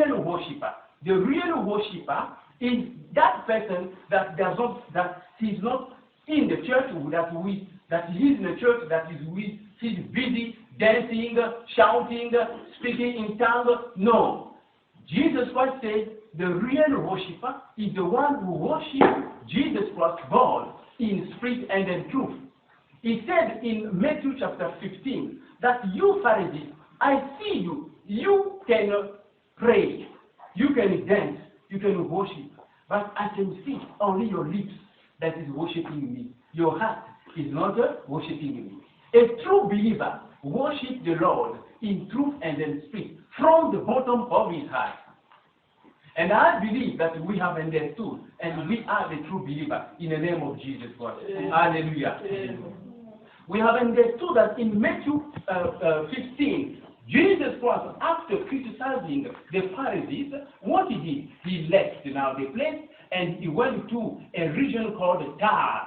real worshipper. The real worshipper is that person that is not in the church, that is in the church, he's busy dancing, shouting, speaking in tongues. No. Jesus Christ said the real worshipper is the one who worships Jesus Christ, God, in spirit and in truth. He said in Matthew chapter 15 that you Pharisees, I see you. You can pray, you can dance, you can worship, but I can see only your lips that is worshiping me. Your heart is not worshiping me. A true believer worships the Lord in truth and in spirit from the bottom of his heart. And I believe that we have understood, and we are the true believer in the name of Jesus Christ. Hallelujah. We have understood that in Matthew 15, Jesus Christ, after criticizing the Pharisees, what he did? He left now the place and he went to a region called Tyre.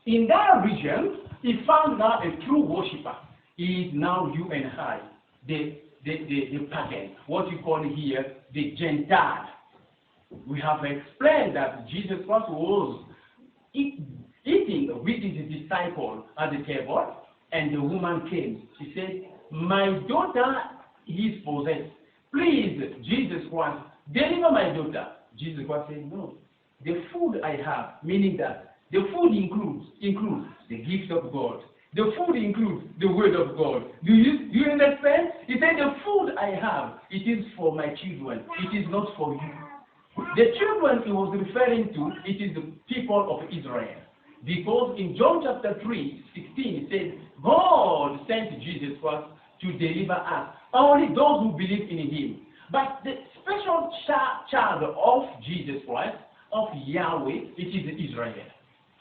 In that region, he found now a true worshipper. He is now you and I, the pagan, what you call here the Gentile. We have explained that Jesus Christ was eating with his disciple at the table, and the woman came. She said, my daughter is possessed. Please, Jesus Christ, deliver my daughter. Jesus Christ said, no. The food I have, meaning that the food includes the gift of God. The food includes the word of God. Do you understand? He said, the food I have, it is for my children. It is not for you. The children he was referring to, it is the people of Israel. Because in John chapter 3, 16, it says, God sent Jesus Christ to deliver us. Only those who believe in him. But the special child of Jesus Christ, of Yahweh, it is Israel.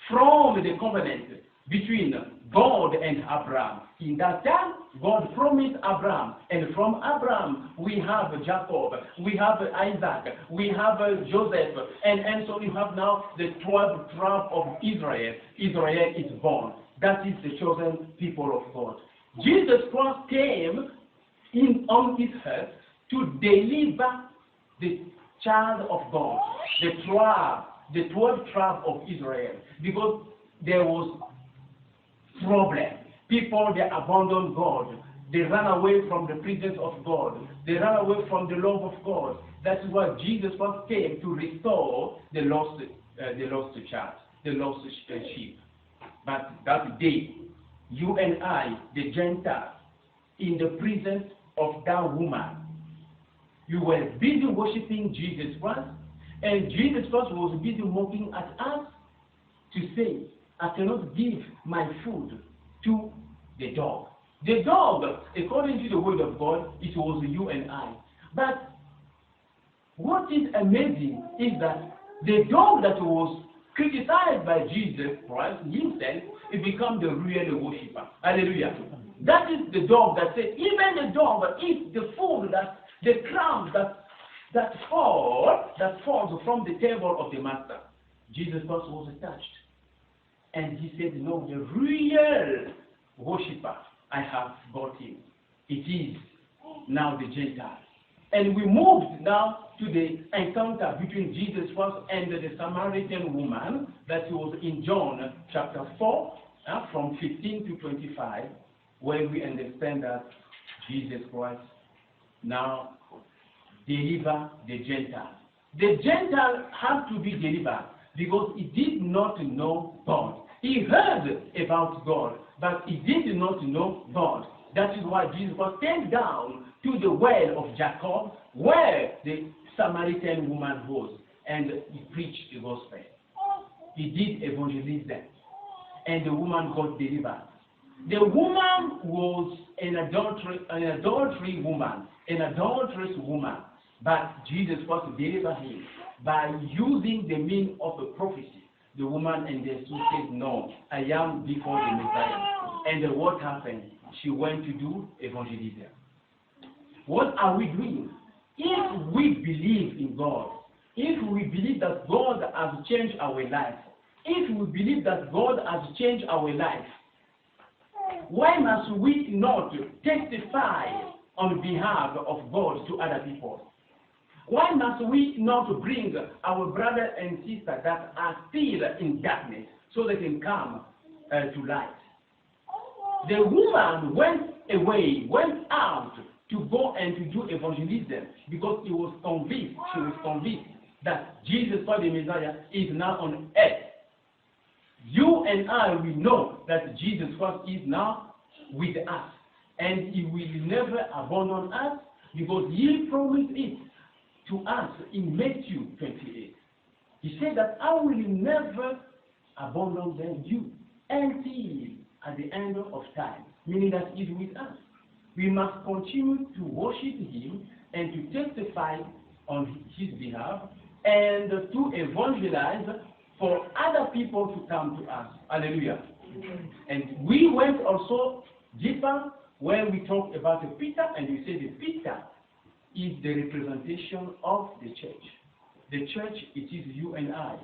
From the covenant between God and Abraham. In that time, God promised Abraham, and from Abraham we have Jacob, we have Isaac, we have Joseph, and so you have now the 12 tribe of Israel. Israel is born. That is the chosen people of God. Jesus Christ came on his earth to deliver the child of God, the 12 tribe of Israel, because there was problem. People, they abandoned God. They ran away from the presence of God. They ran away from the love of God. That's why Jesus Christ came to restore the lost child, the lost sheep. But that day, you and I, the Gentiles, in the presence of that woman, you were busy worshiping Jesus Christ, and Jesus Christ was busy mocking at us to say, I cannot give my food to the dog. The dog, according to the word of God, it was you and I. But what is amazing is that the dog that was criticized by Jesus Christ himself, it became the real worshiper. Hallelujah. That is the dog that said, even the dog eats the food, that the crumbs that falls from the table of the master. Jesus Christ was touched. And he said, no, the real worshipper, I have got him. It is now the Gentiles. And we moved now to the encounter between Jesus Christ and the Samaritan woman that was in John chapter 4, from 15 to 25, where we understand that Jesus Christ now deliver the Gentiles. The Gentiles have to be delivered because he did not know God. He heard about God, but he did not know God. That is why Jesus was came down to the well of Jacob, where the Samaritan woman was, and he preached the gospel. He did evangelism, and the woman got delivered. The woman was an adultery woman, an adulterous woman, but Jesus was to deliver him by using the means of a prophecy. The woman understood, said, no, I am before the Messiah. And what happened? She went to do evangelism. What are we doing? If we believe in God, if we believe that God has changed our life, if we believe that God has changed our life, why must we not testify on behalf of God to other people? Why must we not bring our brothers and sisters that are still in darkness so they can come to light? The woman went out to go and to do evangelism because she was convinced that Jesus Christ the Messiah is now on earth. You and I, we know that Jesus Christ is now with us, and he will never abandon us because he promised it to us in Matthew 28. He said that I will never abandon you until at the end of time, meaning that he is with us. We must continue to worship him and to testify on his behalf and to evangelize for other people to come to us. Hallelujah. And we went also deeper when we talked about Peter, and we said that Peter is the representation of the church. The church, it is you and I.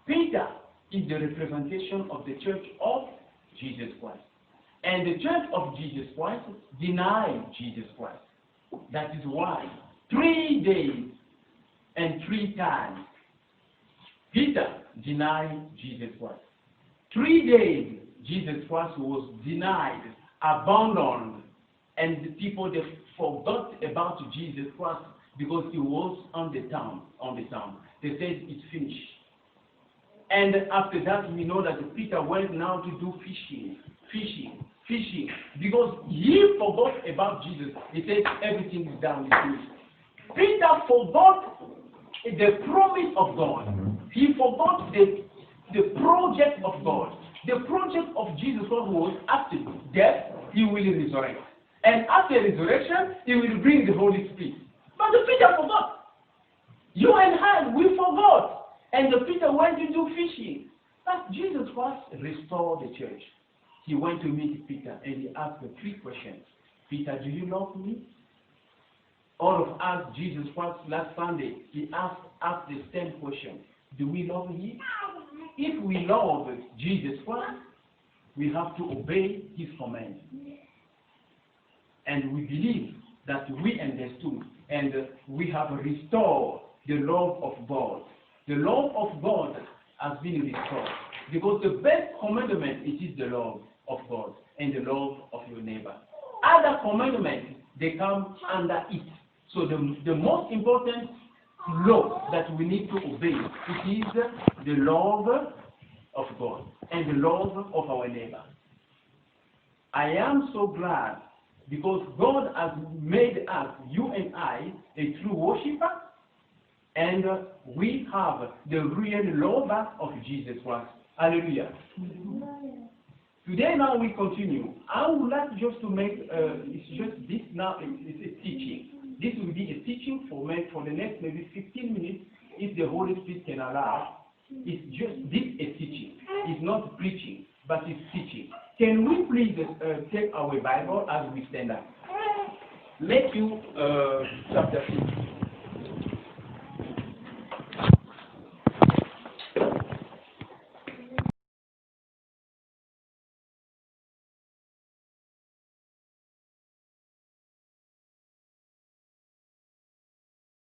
Peter is the representation of the church of Jesus Christ. And the church of Jesus Christ denied Jesus Christ. That is why 3 days and 3 times Peter denied Jesus Christ. 3 days Jesus Christ was denied, abandoned, and the people, they forgot about Jesus Christ because he was on the town. They said it's finished. And after that, we know that Peter went now to do fishing, because he forgot about Jesus. He said everything is done, it's finished. Peter forgot the promise of God. He forgot the project of God. The project of Jesus Christ was after death, he will resurrect. And after resurrection, he will bring the Holy Spirit. But the Peter forgot. You and I, we forgot. And the Peter went to do fishing. But Jesus Christ restored the church. He went to meet Peter and he asked the 3 questions. Peter, do you love me? All of us, Jesus Christ, last Sunday, he asked us the same question. Do we love him? If we love Jesus Christ, we have to obey his command. And we believe that we understood and we have restored the love of God. The love of God has been restored. Because the best commandment, it is the love of God and the love of your neighbor. Other commandments, they come under it. So the most important law that we need to obey, it is the love of God and the love of our neighbor. I am so glad because God has made us, you and I, a true worshiper, and we have the real lover of Jesus Christ. Hallelujah. Today now we continue. I would like just to make, it's just this now, it's a teaching. This will be a teaching for the next maybe 15 minutes, if the Holy Spirit can allow. It's just this a teaching. It's not preaching, but it's teaching. Can we please take our Bible as we stand up? Matthew chapter 6.